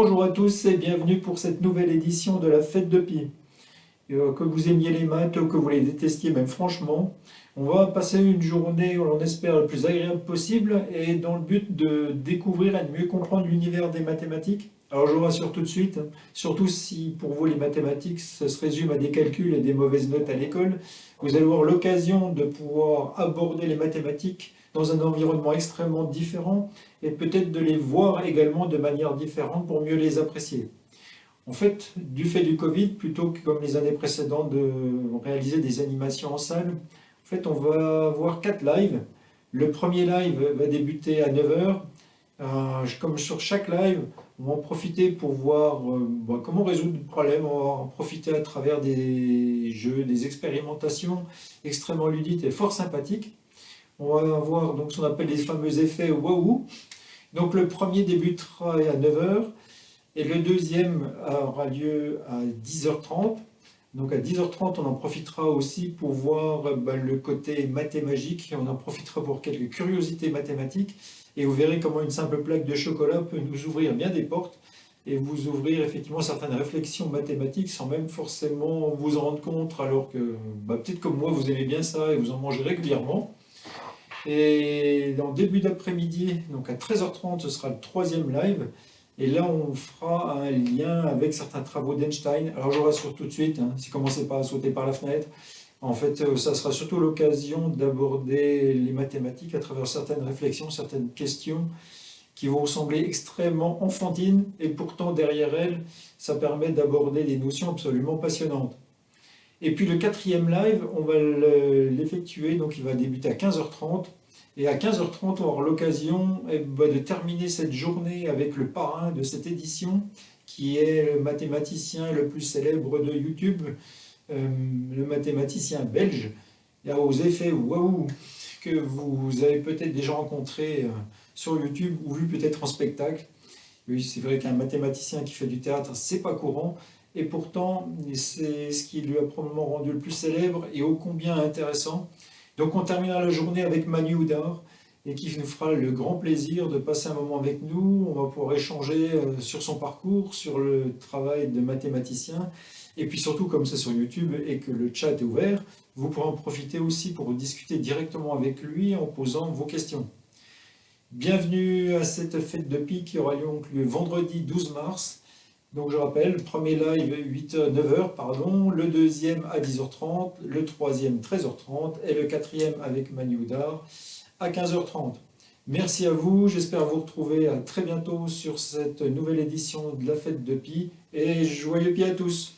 Bonjour à tous et bienvenue pour cette nouvelle édition de la Fête de Pi. Que vous aimiez les maths ou que vous les détestiez même franchement, on va passer une journée, on espère, le plus agréable possible et dans le but de découvrir et de mieux comprendre l'univers des mathématiques. Alors je vous rassure tout de suite, surtout si pour vous les mathématiques ça se résume à des calculs et des mauvaises notes à l'école, vous allez avoir l'occasion de pouvoir aborder les mathématiques dans un environnement extrêmement différent et peut-être de les voir également de manière différente pour mieux les apprécier. En fait, du fait du Covid, plutôt que comme les années précédentes de réaliser des animations en salle, en fait, on va avoir 4 lives. Le premier live va débuter à 9 heures. Comme sur chaque live, on va en profiter pour voir comment résoudre le problème. On va en profiter à travers des jeux, des expérimentations extrêmement ludiques et fort sympathiques. On va avoir donc ce qu'on appelle les fameux effets waouh. Donc le premier débutera à 9 heures. Et le deuxième aura lieu à 10h30. Donc à 10h30, on en profitera aussi pour voir le côté mathémagique. On en profitera pour quelques curiosités mathématiques. Et vous verrez comment une simple plaque de chocolat peut nous ouvrir bien des portes et vous ouvrir effectivement certaines réflexions mathématiques sans même forcément vous en rendre compte, alors que peut-être comme moi, vous aimez bien ça et vous en mangez régulièrement. Et en début d'après-midi, donc à 13h30, ce sera le troisième live. Et là, on fera un lien avec certains travaux d'Einstein. Alors, je vous rassure tout de suite, si vous ne commencez pas à sauter par la fenêtre, en fait, ça sera surtout l'occasion d'aborder les mathématiques à travers certaines réflexions, certaines questions qui vont sembler extrêmement enfantines, et pourtant, derrière elles, ça permet d'aborder des notions absolument passionnantes. Et puis, le quatrième live, on va l'effectuer, donc il va débuter à 15h30. Et à 15h30, on aura l'occasion de terminer cette journée avec le parrain de cette édition, qui est le mathématicien le plus célèbre de YouTube, le mathématicien belge, aux effets waouh, que vous avez peut-être déjà rencontré sur YouTube ou vu peut-être en spectacle. Oui, c'est vrai qu'un mathématicien qui fait du théâtre, c'est pas courant, et pourtant, c'est ce qui lui a probablement rendu le plus célèbre et ô combien intéressant. Donc on terminera la journée avec Manu Oudard et qui nous fera le grand plaisir de passer un moment avec nous. On va pouvoir échanger sur son parcours, sur le travail de mathématicien. Et puis surtout, comme c'est sur YouTube et que le chat est ouvert, vous pourrez en profiter aussi pour discuter directement avec lui en posant vos questions. Bienvenue à cette fête de Pi qui aura lieu donc le vendredi 12 mars. Donc je rappelle, le premier live 9h, pardon, le deuxième à 10h30, le troisième 13h30 et le quatrième avec Manu Oudard à 15h30. Merci à vous, j'espère vous retrouver à très bientôt sur cette nouvelle édition de la Fête de Pi et joyeux Pi à tous.